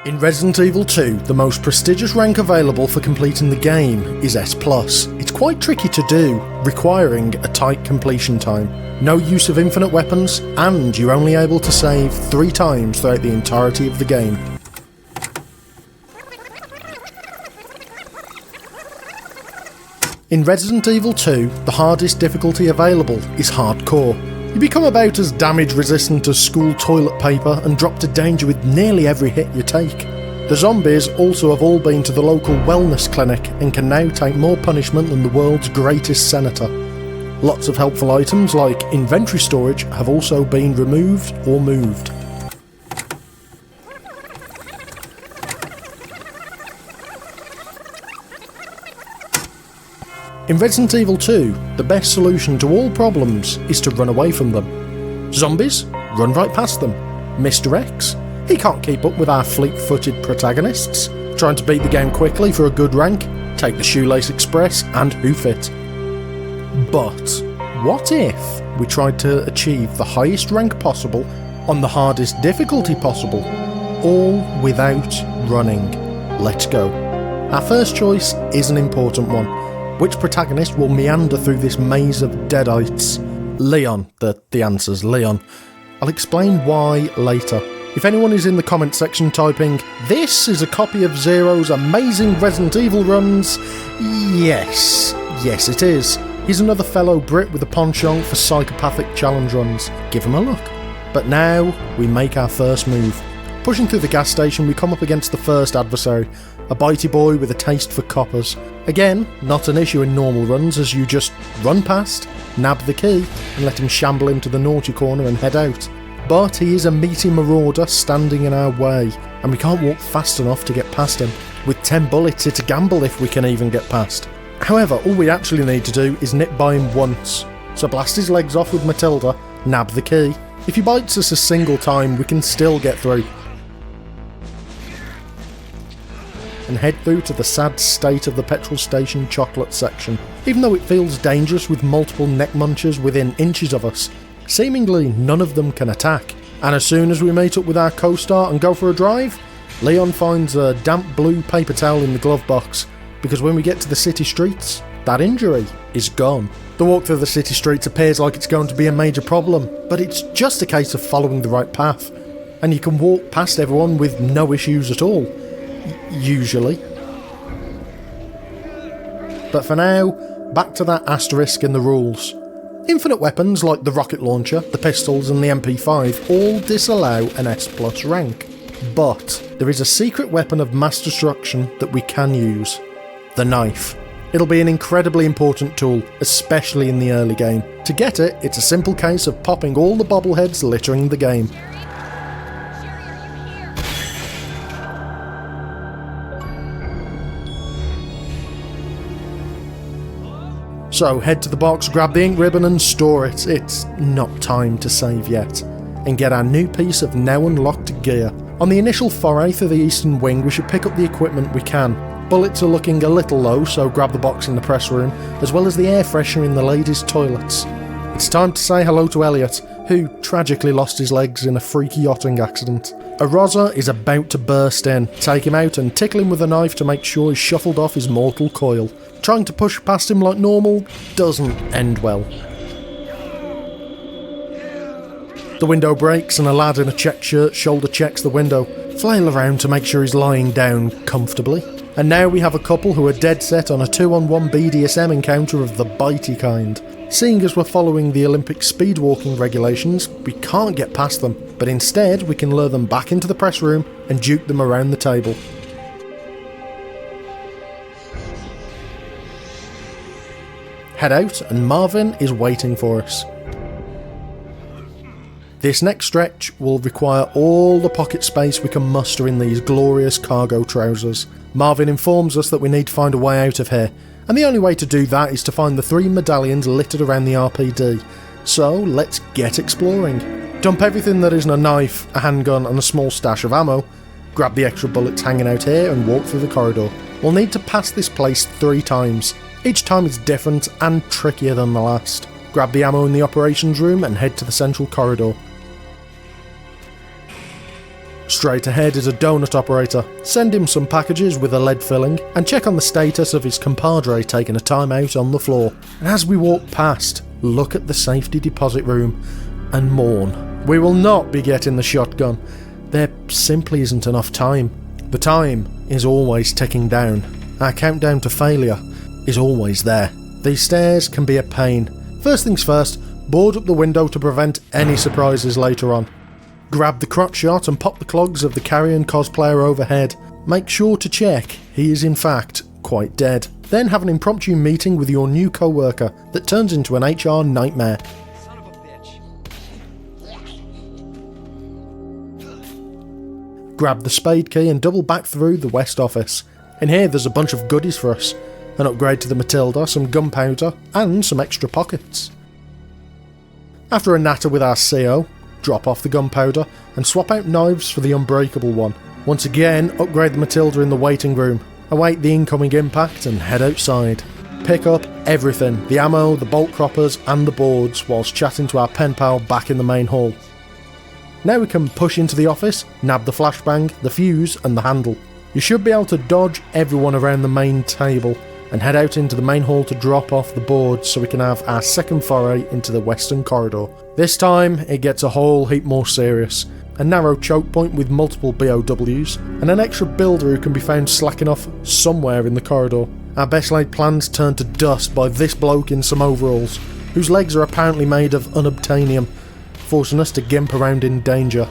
In Resident Evil 2, the most prestigious rank available for completing the game is S+. It's quite tricky to do, requiring a tight completion time, no use of infinite weapons, and you're only able to save 3 times throughout the entirety of the game. In Resident Evil 2, the hardest difficulty available is Hardcore. You become about as damage resistant as school toilet paper and drop to danger with nearly every hit you take. The zombies also have all been to the local wellness clinic and can now take more punishment than the world's greatest senator. Lots of helpful items like inventory storage have also been removed or moved. In Resident Evil 2, the best solution to all problems is to run away from them. Zombies? Run right past them. Mr. X? He can't keep up with our fleet-footed protagonists. Trying to beat the game quickly for a good rank? Take the Shoelace Express and hoof it. But what if we tried to achieve the highest rank possible on the hardest difficulty possible, all without running? Let's go. Our first choice is an important one. Which protagonist will meander through this maze of deadites? Leon. The answer's Leon. I'll explain why later. If anyone is in the comment section typing, "This is a copy of Zero's amazing Resident Evil runs," yes it is. He's another fellow Brit with a penchant for psychopathic challenge runs. Give him a look. But now, we make our first move. Pushing through the gas station, we come up against the first adversary, a bitey boy with a taste for coppers. Again, not an issue in normal runs, as you just run past, nab the key, and let him shamble into the naughty corner and head out. But he is a meaty marauder standing in our way, and we can't walk fast enough to get past him. With 10 bullets, it's a gamble if we can even get past. However, all we actually need to do is nip by him once. So blast his legs off with Matilda, nab the key. If he bites us a single time, we can still get through. And head through to the sad state of the petrol station chocolate section. Even though it feels dangerous with multiple neck munchers within inches of us, seemingly none of them can attack. And as soon as we meet up with our co-star and go for a drive, Leon finds a damp blue paper towel in the glove box, because when we get to the city streets, that injury is gone. The walk through the city streets appears like it's going to be a major problem, but it's just a case of following the right path, and you can walk past everyone with no issues at all. Usually. But for now, back to that asterisk in the rules. Infinite weapons like the rocket launcher, the pistols and the MP5 all disallow an S+ rank. But there is a secret weapon of mass destruction that we can use. The knife. It'll be an incredibly important tool, especially in the early game. To get it, it's a simple case of popping all the bobbleheads littering the game. So head to the box, grab the ink ribbon and store it. It's not time to save yet. And get our new piece of now unlocked gear. On the initial foray through the eastern wing, we should pick up the equipment we can. Bullets are looking a little low, so grab the box in the press room, as well as the air freshener in the ladies' toilets. It's time to say hello to Elliot, who tragically lost his legs in a freaky yachting accident. Arosa is about to burst in. Take him out and tickle him with a knife to make sure he's shuffled off his mortal coil. Trying to push past him like normal doesn't end well. The window breaks and a lad in a checked shirt shoulder checks the window. Flail around to make sure he's lying down comfortably. And now we have a couple who are dead set on a 2-on-1 BDSM encounter of the bitey kind. Seeing as we're following the Olympic speedwalking regulations, we can't get past them, but instead we can lure them back into the press room and juke them around the table. Head out and Marvin is waiting for us. This next stretch will require all the pocket space we can muster in these glorious cargo trousers. Marvin informs us that we need to find a way out of here, and the only way to do that is to find the 3 medallions littered around the RPD. So let's get exploring. Dump everything that isn't a knife, a handgun and a small stash of ammo, grab the extra bullets hanging out here and walk through the corridor. We'll need to pass this place 3 times. Each time it's different and trickier than the last. Grab the ammo in the operations room and head to the central corridor. Straight ahead is a donut operator. Send him some packages with a lead filling and check on the status of his compadre taking a time out on the floor. And as we walk past, look at the safety deposit room and mourn. We will not be getting the shotgun. There simply isn't enough time. The time is always ticking down. Our countdown to failure is always there. These stairs can be a pain. First things first, board up the window to prevent any surprises later on. Grab the crotch shot and pop the clogs of the Chariot cosplayer overhead. Make sure to check he is in fact quite dead. Then have an impromptu meeting with your new co-worker that turns into an HR nightmare. Son of a bitch. Grab the spade key and double back through the West office. In here there's a bunch of goodies for us. An upgrade to the Matilda, some gunpowder and some extra pockets. After a natter with our CO, drop off the gunpowder and swap out knives for the unbreakable one. Once again, upgrade the Matilda in the waiting room, await the incoming impact and head outside. Pick up everything, the ammo, the bolt croppers and the boards, whilst chatting to our pen pal back in the main hall. Now we can push into the office, nab the flashbang, the fuse and the handle. You should be able to dodge everyone around the main table and head out into the main hall to drop off the boards so we can have our second foray into the western corridor. This time it gets a whole heap more serious. A narrow choke point with multiple BOWs and an extra builder who can be found slacking off somewhere in the corridor. Our best laid plans turn to dust by this bloke in some overalls, whose legs are apparently made of unobtainium, forcing us to gimp around in danger.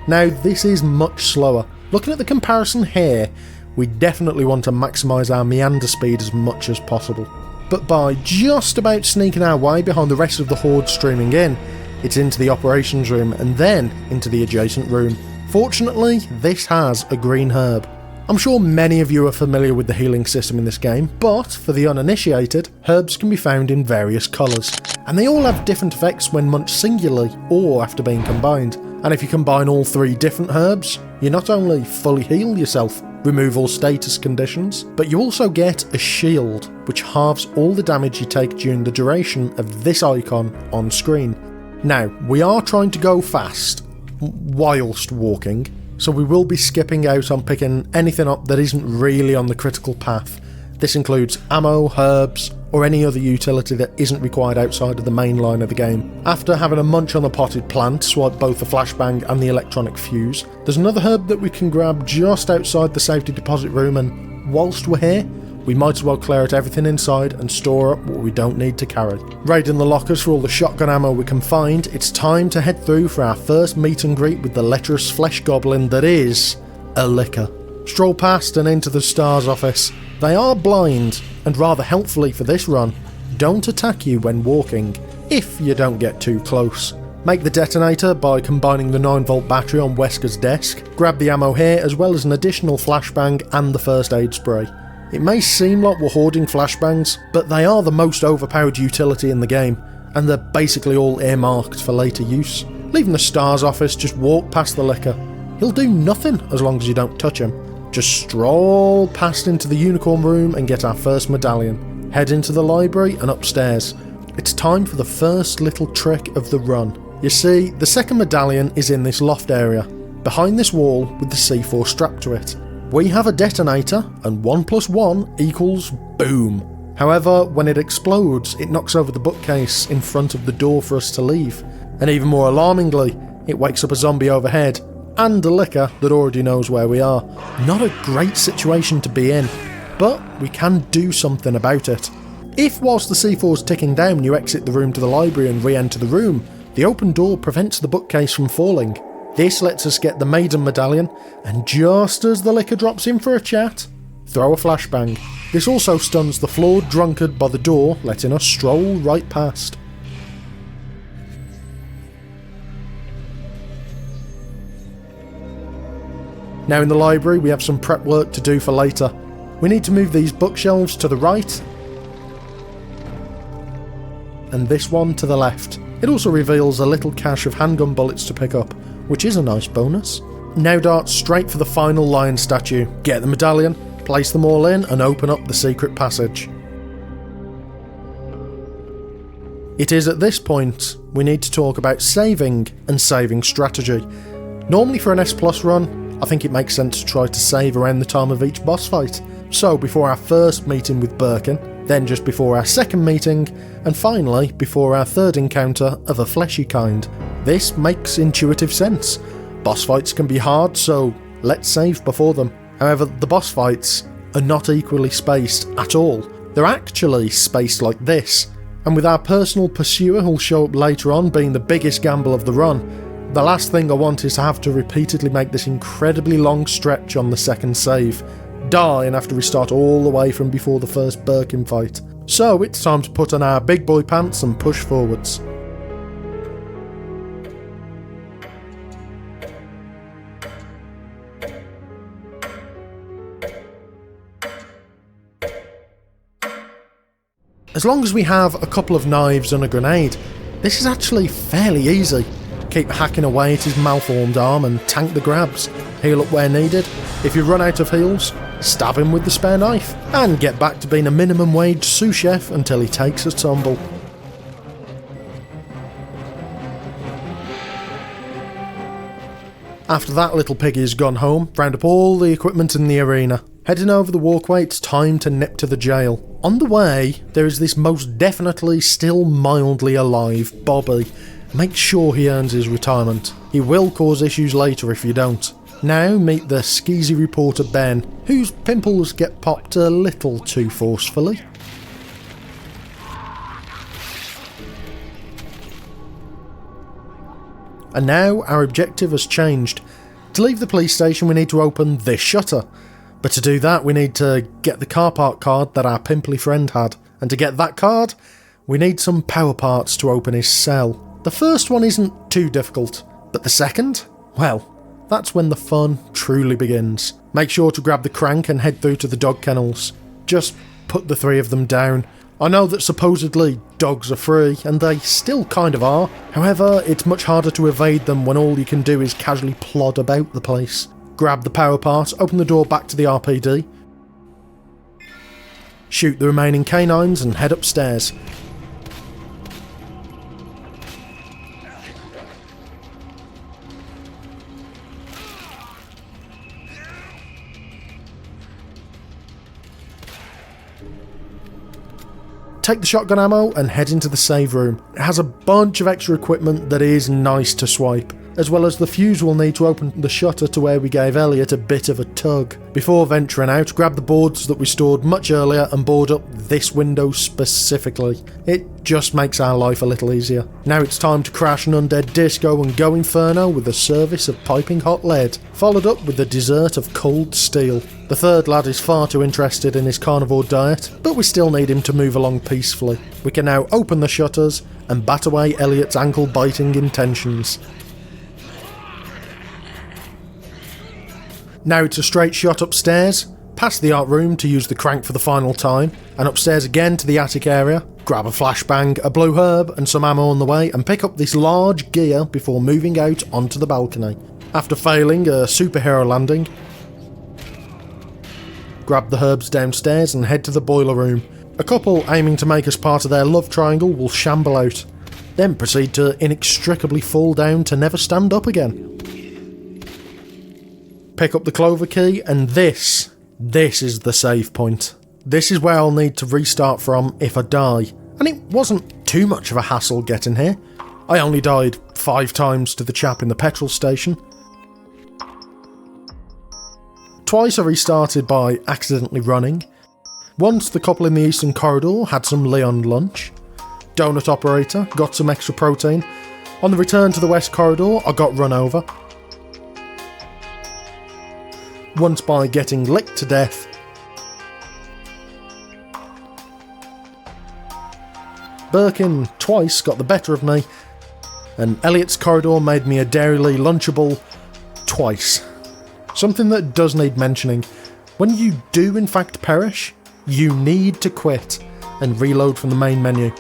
Now this is much slower. Looking at the comparison here, we definitely want to maximise our meander speed as much as possible. But by just about sneaking our way behind the rest of the horde streaming in, it's into the operations room and then into the adjacent room. Fortunately, this has a green herb. I'm sure many of you are familiar with the healing system in this game, but for the uninitiated, herbs can be found in various colours, and they all have different effects when munched singularly or after being combined. And if you combine all three different herbs, you not only fully heal yourself, remove all status conditions, but you also get a shield, which halves all the damage you take during the duration of this icon on screen. Now, we are trying to go fast, whilst walking, so we will be skipping out on picking anything up that isn't really on the critical path. This includes ammo, herbs, or any other utility that isn't required outside of the main line of the game. After having a munch on the potted plant, swipe both the flashbang and the electronic fuse, there's another herb that we can grab just outside the safety deposit room, and whilst we're here, we might as well clear out everything inside and store up what we don't need to carry. Raiding the lockers for all the shotgun ammo we can find, it's time to head through for our first meet and greet with the lecherous flesh goblin that is a licker. Stroll past and into the STARS office. They are blind, and rather helpfully for this run, don't attack you when walking, if you don't get too close. Make the detonator by combining the 9-volt battery on Wesker's desk, grab the ammo here as well as an additional flashbang and the first aid spray. It may seem like we're hoarding flashbangs, but they are the most overpowered utility in the game, and they're basically all earmarked for later use. Leaving the STARS office, just walk past the licker. He'll do nothing as long as you don't touch him. Just stroll past into the unicorn room and get our first medallion. Head into the library and upstairs. It's time for the first little trick of the run. You see, the second medallion is in this loft area, behind this wall with the C4 strapped to it. We have a detonator, and 1 + 1 equals boom. However, when it explodes, it knocks over the bookcase in front of the door for us to leave. And even more alarmingly, it wakes up a zombie overhead, and a licker that already knows where we are. Not a great situation to be in, but we can do something about it. If whilst the C4 is ticking down you exit the room to the library and re-enter the room, the open door prevents the bookcase from falling. This lets us get the maiden medallion, and just as the licker drops in for a chat, throw a flashbang. This also stuns the flawed drunkard by the door, letting us stroll right past. Now in the library we have some prep work to do for later. We need to move these bookshelves to the right and this one to the left. It also reveals a little cache of handgun bullets to pick up, which is a nice bonus. Now dart straight for the final lion statue, get the medallion, place them all in and open up the secret passage. It is at this point we need to talk about saving and saving strategy. Normally for an S Plus run, I think it makes sense to try to save around the time of each boss fight. So before our first meeting with Birkin, then just before our second meeting, and finally before our third encounter of a fleshy kind. This makes intuitive sense. Boss fights can be hard, so let's save before them. However, the boss fights are not equally spaced at all. They're actually spaced like this, and with our personal pursuer who'll show up later on being the biggest gamble of the run, the last thing I want is to have to repeatedly make this incredibly long stretch on the second save, die and have to restart all the way from before the first Birkin fight. So it's time to put on our big boy pants and push forwards. As long as we have a couple of knives and a grenade, this is actually fairly easy. Keep hacking away at his malformed arm and tank the grabs. Heal up where needed. If you run out of heals, stab him with the spare knife, and get back to being a minimum wage sous chef until he takes a tumble. After that little piggy's gone home, round up all the equipment in the arena. Heading over the walkway, it's time to nip to the jail. On the way, there is this most definitely still mildly alive Bobby. Make sure he earns his retirement. He will cause issues later if you don't. Now meet the skeezy reporter Ben, whose pimples get popped a little too forcefully. And now our objective has changed. To leave the police station we need to open this shutter. But to do that we need to get the car park card that our pimply friend had. And to get that card, we need some power parts to open his cell. The first one isn't too difficult, but the second? Well, that's when the fun truly begins. Make sure to grab the crank and head through to the dog kennels. Just put the three of them down. I know that supposedly dogs are free, and they still kind of are. However, it's much harder to evade them when all you can do is casually plod about the place. Grab the power part, open the door back to the RPD, shoot the remaining canines and head upstairs. Take the shotgun ammo and head into the save room. It has a bunch of extra equipment that is nice to swipe, as well as the fuse we'll need to open the shutter to where we gave Elliot a bit of a tug. Before venturing out, grab the boards that we stored much earlier and board up this window specifically. It just makes our life a little easier. Now it's time to crash an undead disco and go inferno with a service of piping hot lead, followed up with the dessert of cold steel. The third lad is far too interested in his carnivore diet, but we still need him to move along peacefully. We can now open the shutters and bat away Elliot's ankle-biting intentions. Now it's a straight shot upstairs, past the art room to use the crank for the final time, and upstairs again to the attic area. Grab a flashbang, a blue herb and some ammo on the way, and pick up this large gear before moving out onto the balcony. After failing a superhero landing, grab the herbs downstairs and head to the boiler room. A couple aiming to make us part of their love triangle will shamble out, then proceed to inextricably fall down to never stand up again. Pick up the clover key, and this is the save point. This is where I'll need to restart from if I die, and it wasn't too much of a hassle getting here. I only died 5 times to the chap in the petrol station. Twice I restarted by accidentally running. Once the couple in the eastern corridor had some Leon lunch. Donut operator got some extra protein. On the return to the west corridor I got run over. Once by getting licked to death. Birkin twice got the better of me, and Elliot's corridor made me a Dairyly Lunchable twice. Something that does need mentioning. When you do in fact perish, you need to quit and reload from the main menu.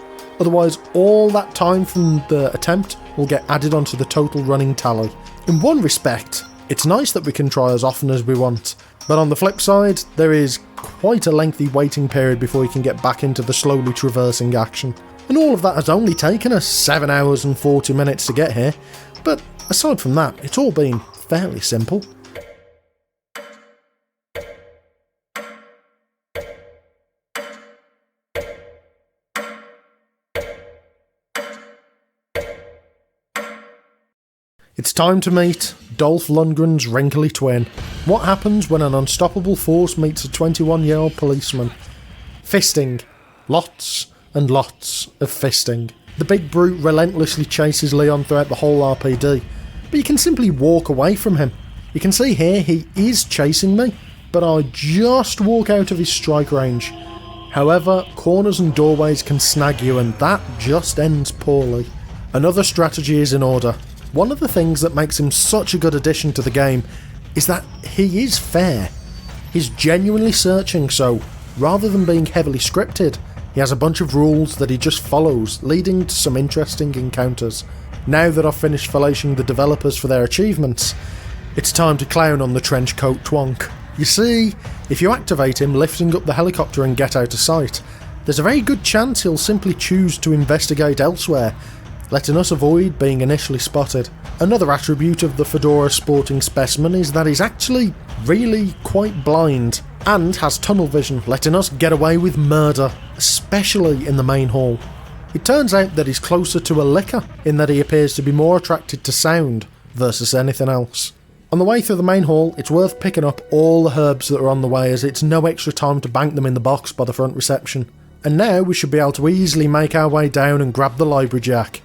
Otherwise, all that time from the attempt will get added onto the total running tally. In one respect, it's nice that we can try as often as we want, but on the flip side, there is quite a lengthy waiting period before you can get back into the slowly traversing action. And all of that has only taken us 7 hours and 40 minutes to get here, but aside from that, it's all been fairly simple. It's time to meet Dolph Lundgren's wrinkly twin. What happens when an unstoppable force meets a 21-year-old policeman? Fisting. Lots and lots of fisting. The big brute relentlessly chases Leon throughout the whole RPD, but you can simply walk away from him. You can see here he is chasing me, but I just walk out of his strike range. However, corners and doorways can snag you, and that just ends poorly. Another strategy is in order. One of the things that makes him such a good addition to the game is that he is fair. He's genuinely searching, so rather than being heavily scripted, he has a bunch of rules that he just follows, leading to some interesting encounters. Now that I've finished fellationg the developers for their achievements, it's time to clown on the trenchcoat twonk. You see, if you activate him lifting up the helicopter and get out of sight, there's a very good chance he'll simply choose to investigate elsewhere, letting us avoid being initially spotted. Another attribute of the Fedora sporting specimen is that he's actually really quite blind, and has tunnel vision, letting us get away with murder, especially in the main hall. It turns out that he's closer to a licker, in that he appears to be more attracted to sound versus anything else. On the way through the main hall, it's worth picking up all the herbs that are on the way, as it's no extra time to bank them in the box by the front reception. And now we should be able to easily make our way down and grab the library jack.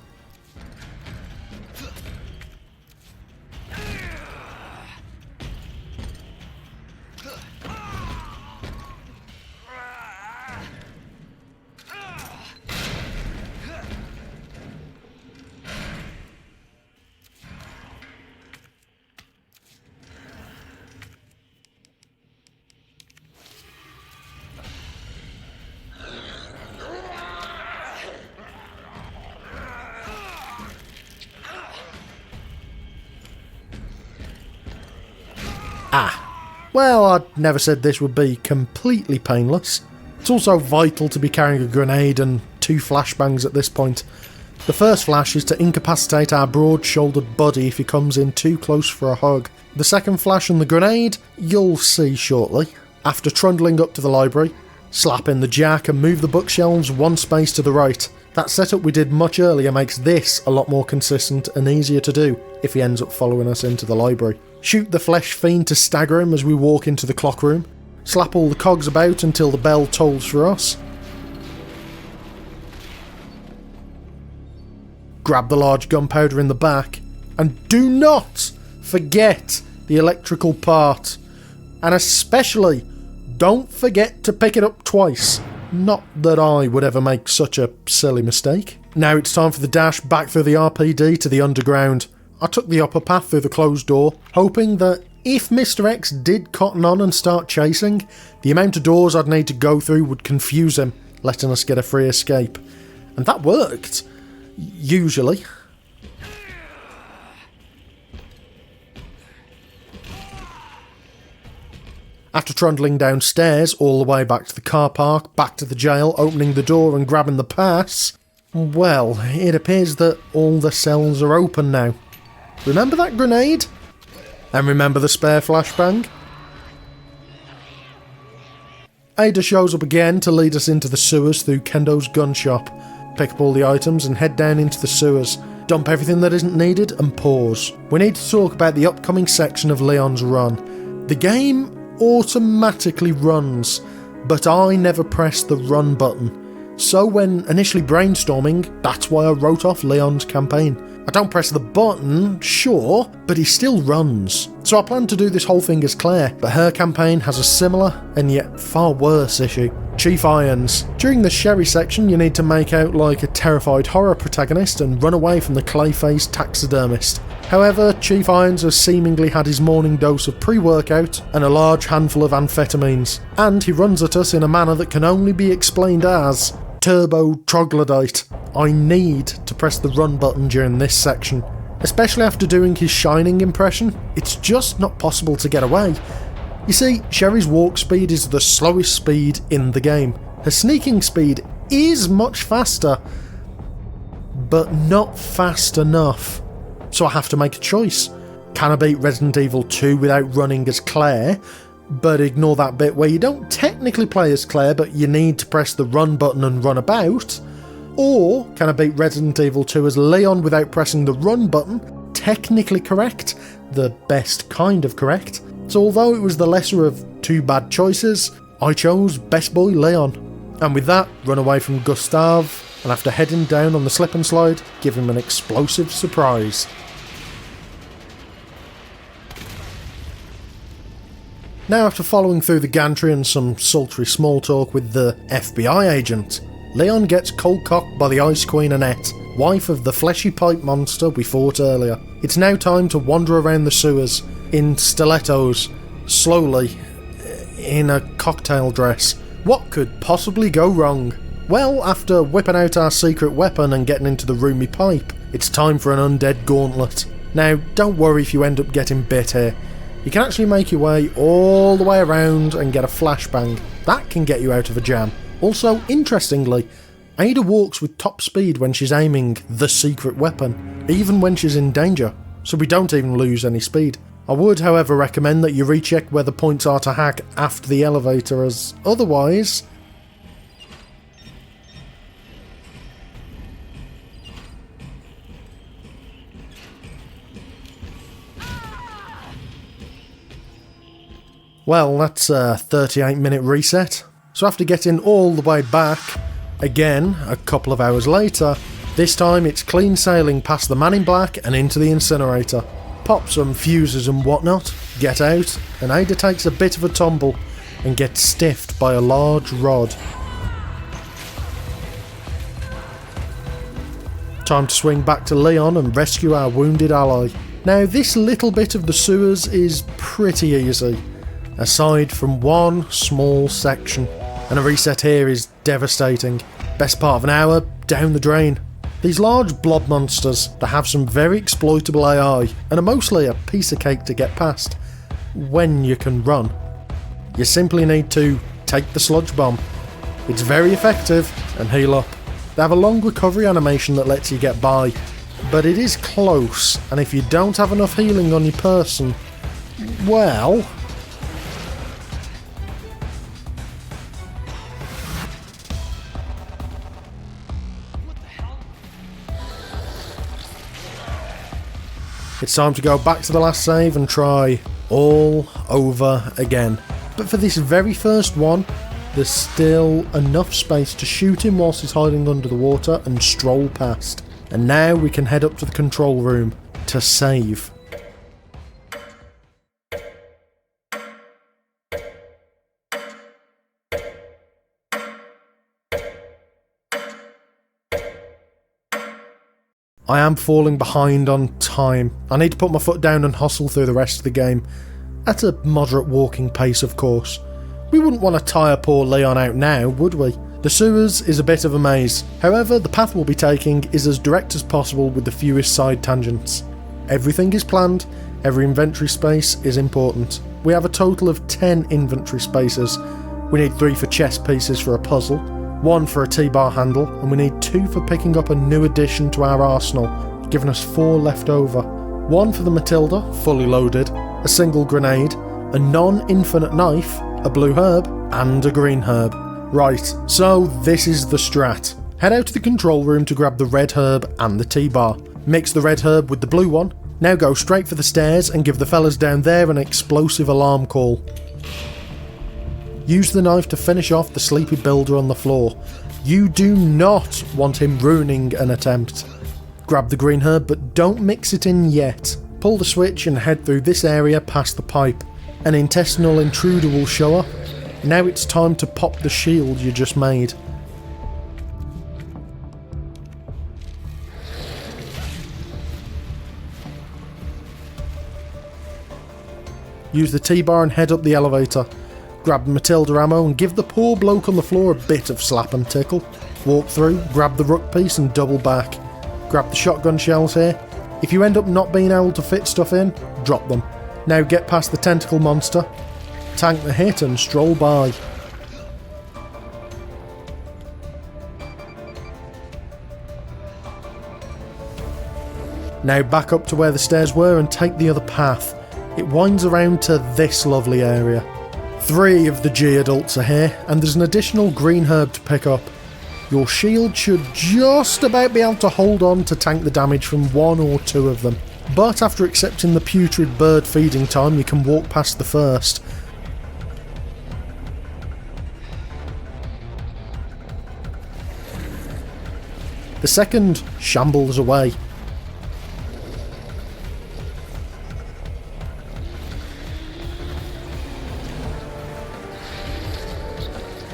Well, I'd never said this would be completely painless. It's also vital to be carrying a grenade and 2 flashbangs at this point. The first flash is to incapacitate our broad-shouldered buddy if he comes in too close for a hug. The second flash and the grenade, you'll see shortly. After trundling up to the library, slap in the jack and move the bookshelves 1 space to the right. That setup we did much earlier makes this a lot more consistent and easier to do if he ends up following us into the library. Shoot the flesh fiend to stagger him as we walk into the clock room. Slap all the cogs about until the bell tolls for us. Grab the large gunpowder in the back. And do not forget the electrical part. And especially, don't forget to pick it up twice. Not that I would ever make such a silly mistake. Now it's time for the dash back through the RPD to the underground. I took the upper path through the closed door, hoping that if Mr. X did cotton on and start chasing, the amount of doors I'd need to go through would confuse him, letting us get a free escape. And that worked. Usually. After trundling downstairs all the way back to the car park, back to the jail, opening the door and grabbing the pass, well, it appears that all the cells are open now. Remember that grenade? And remember the spare flashbang? Ada shows up again to lead us into the sewers through Kendo's gun shop. Pick up all the items and head down into the sewers. Dump everything that isn't needed and pause. We need to talk about the upcoming section of Leon's run. The game automatically runs, but I never press the run button. So when initially brainstorming, that's why I wrote off Leon's campaign. I don't press the button, sure, but he still runs. So I plan to do this whole thing as Claire, but her campaign has a similar and yet far worse issue. Chief Irons. During the Sherry section, you need to make out like a terrified horror protagonist and run away from the clay-faced taxidermist. However, Chief Irons has seemingly had his morning dose of pre-workout and a large handful of amphetamines, and he runs at us in a manner that can only be explained as turbo troglodyte. I need to press the run button during this section. Especially after doing his Shining impression, it's just not possible to get away. You see, Sherry's walk speed is the slowest speed in the game. Her sneaking speed is much faster, but not fast enough. So I have to make a choice. Can I beat Resident Evil 2 without running as Claire? But ignore that bit where you don't technically play as Claire, but you need to press the run button and run about. Or can I beat Resident Evil 2 as Leon without pressing the run button? Technically correct, the best kind of correct. So although it was the lesser of two bad choices, I chose best boy Leon. And with that, run away from Gustav, and after heading down on the slip and slide, give him an explosive surprise. Now, after following through the gantry and some sultry small talk with the FBI agent, Leon gets cold-cocked by the Ice Queen Annette, wife of the fleshy pipe monster we fought earlier. It's now time to wander around the sewers, in stilettos, slowly, in a cocktail dress. What could possibly go wrong? Well, after whipping out our secret weapon and getting into the roomy pipe, it's time for an undead gauntlet. Now, don't worry if you end up getting bit here. You can actually make your way all the way around and get a flashbang. That can get you out of a jam. Also, interestingly, Ada walks with top speed when she's aiming the secret weapon, even when she's in danger, so we don't even lose any speed. I would, however, recommend that you recheck where the points are to hack after the elevator, as otherwise... Well, that's a 38-minute reset. So after getting all the way back, again, a couple of hours later, this time it's clean sailing past the man in black and into the incinerator. Pop some fuses and whatnot, get out, and Ada takes a bit of a tumble and gets stiffed by a large rod. Time to swing back to Leon and rescue our wounded ally. Now, this little bit of the sewers is pretty easy, aside from one small section, and a reset here is devastating. Best part of an hour down the drain. These large blob monsters that have some very exploitable AI and are mostly a piece of cake to get past when you can run. You simply need to take the sludge bomb. It's very effective and heal up. They have a long recovery animation that lets you get by, but it is close, and if you don't have enough healing on your person, well... It's time to go back to the last save and try all over again. But for this very first one, there's still enough space to shoot him whilst he's hiding under the water and stroll past. And now we can head up to the control room to save. I am falling behind on time. I need to put my foot down and hustle through the rest of the game. At a moderate walking pace, of course. We wouldn't want to tire poor Leon out now, would we? The sewers is a bit of a maze. However, the path we'll be taking is as direct as possible with the fewest side tangents. Everything is planned, every inventory space is important. We have a total of 10 inventory spaces. We need 3 for chess pieces for a puzzle, 1 for a T-bar handle, and we need 2 for picking up a new addition to our arsenal, giving us 4 left over. 1 for the Matilda, fully loaded, a single grenade, a non-infinite knife, a blue herb, and a green herb. Right, so this is the strat. Head out to the control room to grab the red herb and the T-bar. Mix the red herb with the blue one. Now go straight for the stairs and give the fellas down there an explosive alarm call. Use the knife to finish off the sleepy builder on the floor. You do not want him ruining an attempt. Grab the green herb, but don't mix it in yet. Pull the switch and head through this area past the pipe. An intestinal intruder will show up. Now it's time to pop the shield you just made. Use the T-bar and head up the elevator. Grab the Matilda ammo and give the poor bloke on the floor a bit of slap and tickle. Walk through, grab the ruck piece and double back. Grab the shotgun shells here. If you end up not being able to fit stuff in, drop them. Now get past the tentacle monster, tank the hit and stroll by. Now back up to where the stairs were and take the other path. It winds around to this lovely area. 3 of the G adults are here, and there's an additional green herb to pick up. Your shield should just about be able to hold on to tank the damage from 1 or 2 of them. But after accepting the putrid bird feeding time, you can walk past the first. The second shambles away.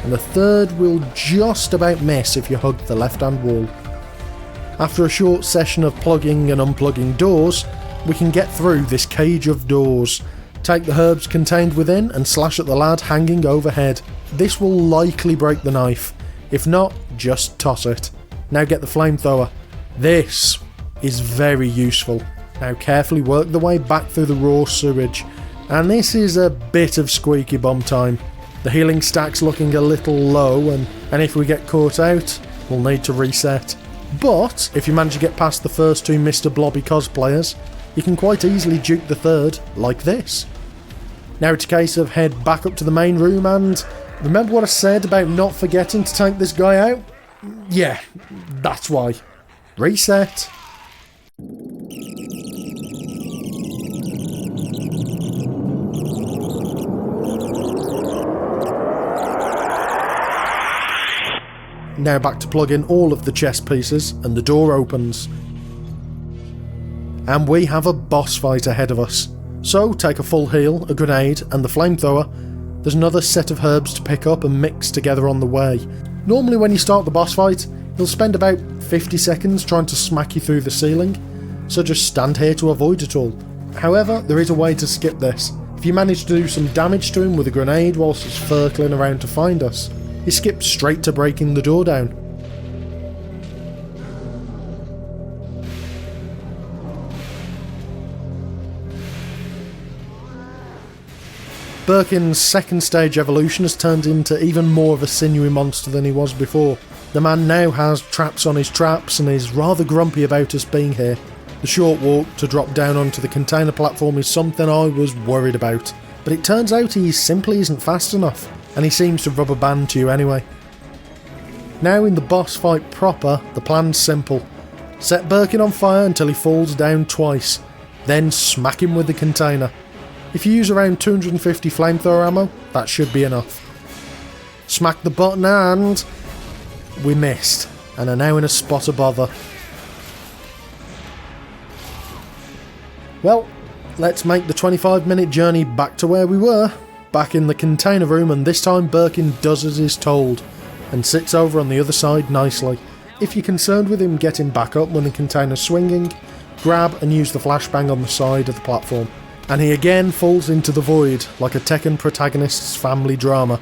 And the third will just about miss if you hug the left-hand wall. After a short session of plugging and unplugging doors, we can get through this cage of doors. Take the herbs contained within and slash at the lad hanging overhead. This will likely break the knife. If not, just toss it. Now get the flamethrower. This is very useful. Now carefully work the way back through the raw sewage. And this is a bit of squeaky bum time. The healing stack's looking a little low, and if we get caught out, we'll need to reset. But if you manage to get past the first 2 Mr. Blobby cosplayers, you can quite easily duke the third, like this. Now it's a case of head back up to the main room and remember what I said about not forgetting to take this guy out? Yeah, that's why. Reset. Now back to plug in all of the chest pieces and the door opens. And we have a boss fight ahead of us. So take a full heal, a grenade and the flamethrower. There's another set of herbs to pick up and mix together on the way. Normally when you start the boss fight, he'll spend about 50 seconds trying to smack you through the ceiling, so just stand here to avoid it all. However, there is a way to skip this. If you manage to do some damage to him with a grenade whilst he's circling around to find us, he skips straight to breaking the door down. Birkin's second stage evolution has turned into even more of a sinewy monster than he was before. The man now has traps on his traps and is rather grumpy about us being here. The short walk to drop down onto the container platform is something I was worried about, but it turns out he simply isn't fast enough, and he seems to rubber band to you anyway. Now in the boss fight proper, the plan's simple. Set Birkin on fire until he falls down twice, then smack him with the container. If you use around 250 flamethrower ammo, that should be enough. Smack the button and we missed, and are now in a spot of bother. Well, let's make the 25-minute journey back to where we were, back in the container room, and this time Birkin does as he's told, and sits over on the other side nicely. If you're concerned with him getting back up when the container's swinging, grab and use the flashbang on the side of the platform. And he again falls into the void, like a Tekken protagonist's family drama.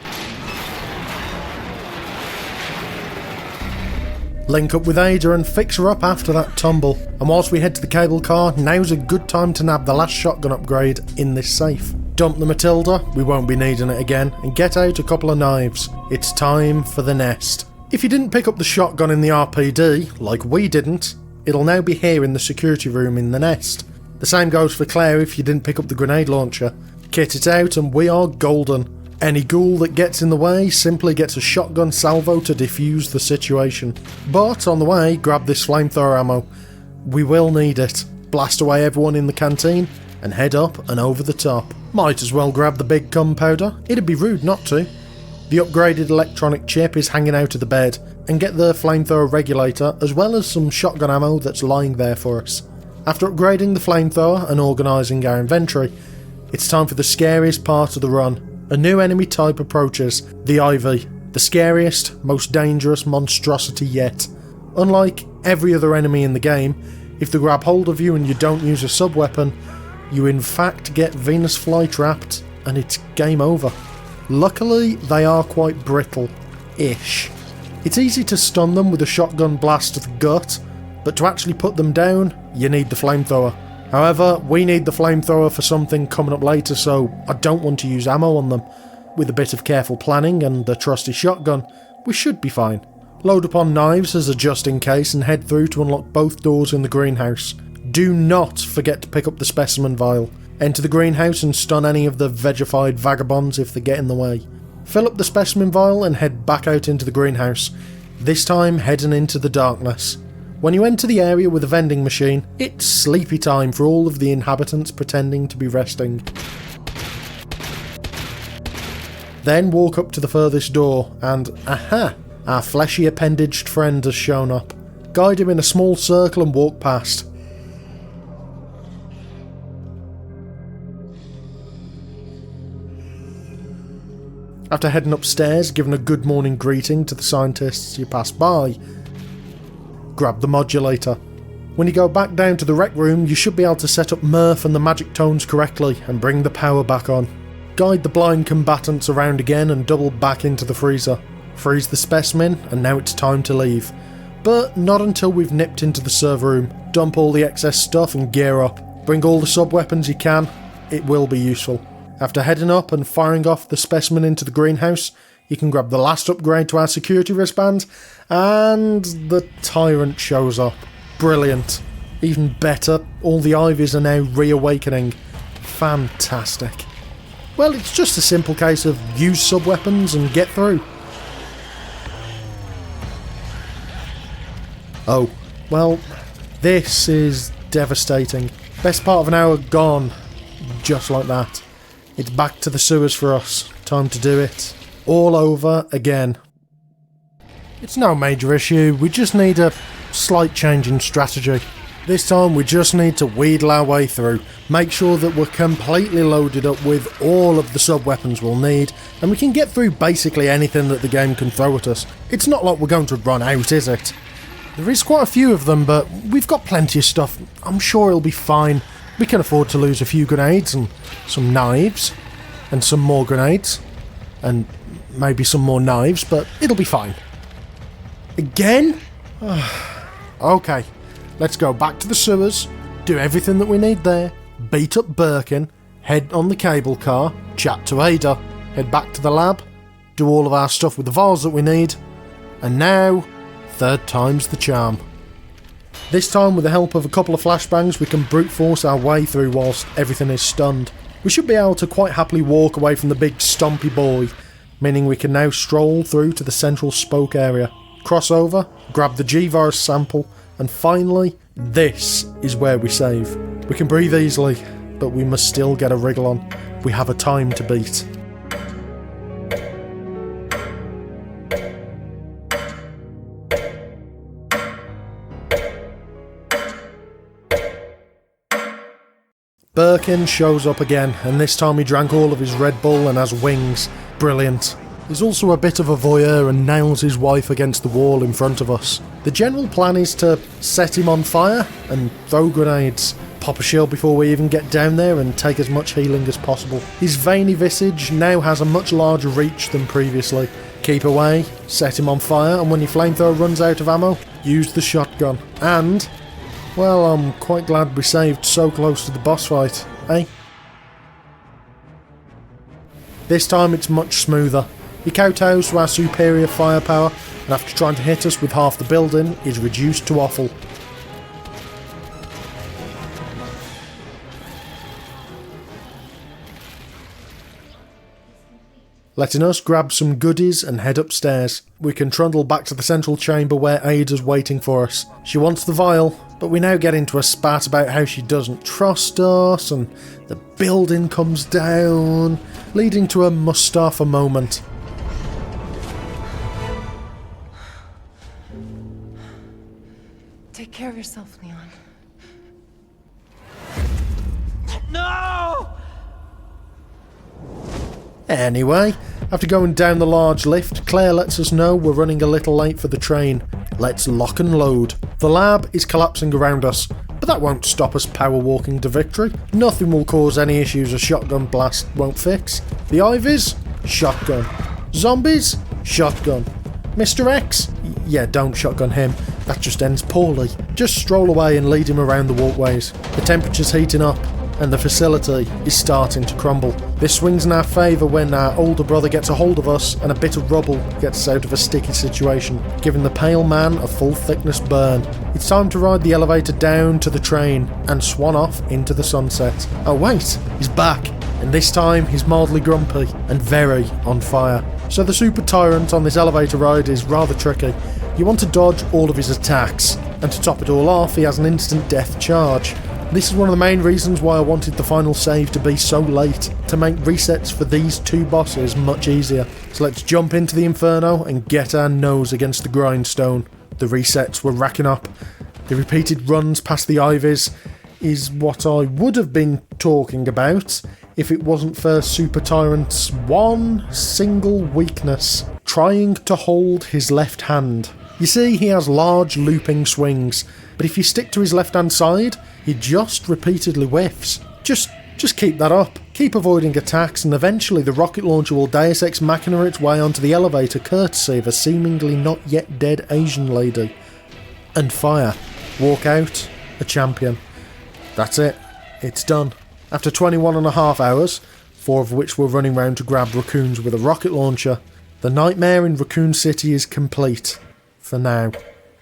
Link up with Ada and fix her up after that tumble. And whilst we head to the cable car, now's a good time to nab the last shotgun upgrade in this safe. Dump the Matilda, we won't be needing it again, and get out a couple of knives. It's time for the nest. If you didn't pick up the shotgun in the RPD, like we didn't, it'll now be here in the security room in the nest. The same goes for Claire if you didn't pick up the grenade launcher. Kit it out and we are golden. Any ghoul that gets in the way simply gets a shotgun salvo to defuse the situation. But on the way, grab this flamethrower ammo. We will need it. Blast away everyone in the canteen and head up and over the top. Might as well grab the big gunpowder, it'd be rude not to. The upgraded electronic chip is hanging out of the bed, and get the flamethrower regulator as well as some shotgun ammo that's lying there for us. After upgrading the flamethrower and organising our inventory, it's time for the scariest part of the run. A new enemy type approaches, the Ivy, the scariest, most dangerous monstrosity yet. Unlike every other enemy in the game, if they grab hold of you and you don't use a sub-weapon, you in fact get Venus flytrapped and it's game over. Luckily, they are quite brittle-ish. It's easy to stun them with a shotgun blast to the gut, but to actually put them down, you need the flamethrower. However, we need the flamethrower for something coming up later, so I don't want to use ammo on them. With a bit of careful planning and the trusty shotgun, we should be fine. Load up on knives as a just in case and head through to unlock both doors in the greenhouse. Do not forget to pick up the specimen vial. Enter the greenhouse and stun any of the vegified vagabonds if they get in the way. Fill up the specimen vial and head back out into the greenhouse, this time heading into the darkness. When you enter the area with a vending machine, it's sleepy time for all of the inhabitants pretending to be resting. Then walk up to the furthest door and, aha, our fleshy appendaged friend has shown up. Guide him in a small circle and walk past. After heading upstairs, giving a good morning greeting to the scientists you pass by, grab the modulator. When you go back down to the rec room, you should be able to set up Murph and the magic tones correctly and bring the power back on. Guide the blind combatants around again and double back into the freezer. Freeze the specimen, and now it's time to leave. But not until we've nipped into the server room. Dump all the excess stuff and gear up. Bring all the sub-weapons you can, it will be useful. After heading up and firing off the specimen into the greenhouse, you can grab the last upgrade to our security wristband, and the tyrant shows up. Brilliant. Even better, all the Ivies are now reawakening. Fantastic. Well, it's just a simple case of use sub-weapons and get through. Oh, well, this is devastating. Best part of an hour gone, just like that. It's back to the sewers for us. Time to do it all over again. It's no major issue, we just need a slight change in strategy. This time we just need to wheedle our way through, make sure that we're completely loaded up with all of the sub-weapons we'll need, and we can get through basically anything that the game can throw at us. It's not like we're going to run out, is it? There is quite a few of them, but we've got plenty of stuff. I'm sure it'll be fine. We can afford to lose a few grenades and some knives and some more grenades and maybe some more knives, but it'll be fine. Again? Okay, let's go back to the sewers, do everything that we need there, beat up Birkin, head on the cable car, chat to Ada, head back to the lab, do all of our stuff with the vials that we need, and now, third time's the charm. This time, with the help of a couple of flashbangs, we can brute force our way through whilst everything is stunned. We should be able to quite happily walk away from the big stompy boy, meaning we can now stroll through to the central spoke area, cross over, grab the G-Virus sample, and finally, this is where we save. We can breathe easily, but we must still get a wriggle on. We have a time to beat. Birkin shows up again, and this time he drank all of his Red Bull and has wings. Brilliant. He's also a bit of a voyeur and nails his wife against the wall in front of us. The general plan is to set him on fire and throw grenades, pop a shield before we even get down there, and take as much healing as possible. His veiny visage now has a much larger reach than previously. Keep away, set him on fire, and when your flamethrower runs out of ammo, use the shotgun. And, well, I'm quite glad we saved so close to the boss fight, eh? This time it's much smoother. He kowtows to our superior firepower, and after trying to hit us with half the building, is reduced to offal. Letting us grab some goodies and head upstairs. We can trundle back to the central chamber where Ada's waiting for us. She wants the vial, but we now get into a spat about how she doesn't trust us, and the building comes down, leading to a Mustafa moment. Take care of yourself, Leon. No! Anyway, after going down the large lift, Claire lets us know we're running a little late for the train. Let's lock and load. The lab is collapsing around us, but that won't stop us power walking to victory. Nothing will cause any issues a shotgun blast won't fix. The Ivies? Shotgun. Zombies? Shotgun. Mr. X? Yeah, don't shotgun him. That just ends poorly. Just stroll away and lead him around the walkways. The temperature's heating up, and the facility is starting to crumble. This swings in our favour when our older brother gets a hold of us and a bit of rubble gets us out of a sticky situation, giving the pale man a full thickness burn. It's time to ride the elevator down to the train and swan off into the sunset. Oh wait, he's back, and this time he's mildly grumpy and very on fire. So the super tyrant on this elevator ride is rather tricky. You want to dodge all of his attacks, and to top it all off, he has an instant death charge. This is one of the main reasons why I wanted the final save to be so late, to make resets for these two bosses much easier. So let's jump into the Inferno and get our nose against the grindstone. The resets were racking up. The repeated runs past the Ivies is what I would have been talking about if it wasn't for Super Tyrant's one single weakness: trying to hold his left hand. You see, he has large looping swings, but if you stick to his left hand side, he just repeatedly whiffs. Just keep that up. Keep avoiding attacks, and eventually the rocket launcher will Deus Ex Machina its way onto the elevator courtesy of a seemingly not yet dead Asian lady. And fire. Walk out a champion. That's it. It's done. After 21.5 hours, 4 of which were running round to grab raccoons with a rocket launcher, the nightmare in Raccoon City is complete. For now.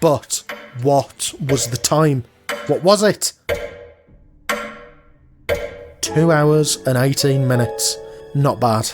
But what was the time? What was it? 2 hours and 18 minutes. Not bad.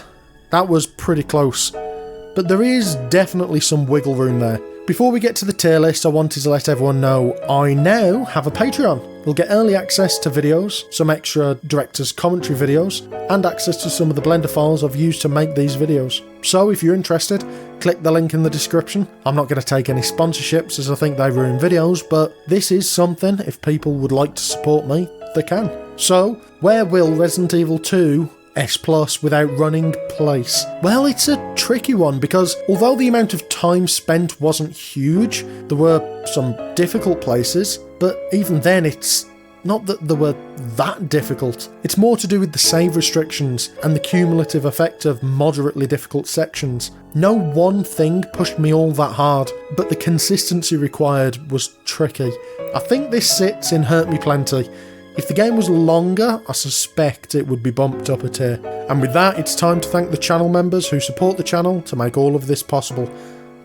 That was pretty close. But there is definitely some wiggle room there. Before we get to the tier list, I wanted to let everyone know I now have a Patreon. You'll get early access to videos, some extra director's commentary videos, and access to some of the Blender files I've used to make these videos. So if you're interested, click the link in the description. I'm not going to take any sponsorships as I think they ruin videos, but this is something, if people would like to support me, they can. So, where will Resident Evil 2 S Plus without running place? Well, it's a tricky one because although the amount of time spent wasn't huge, there were some difficult places, but even then it's not that they were that difficult. It's more to do with the save restrictions and the cumulative effect of moderately difficult sections. No one thing pushed me all that hard, but the consistency required was tricky. I think this sits in Hurt Me Plenty. If the game was longer, I suspect it would be bumped up a tier. And with that, it's time to thank the channel members who support the channel to make all of this possible.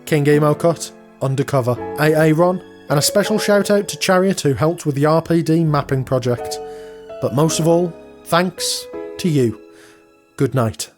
King Emo Cut, Undercover, AA Ron, and a special shout out to Chariot who helped with the RPD mapping project. But most of all, thanks to you. Good night.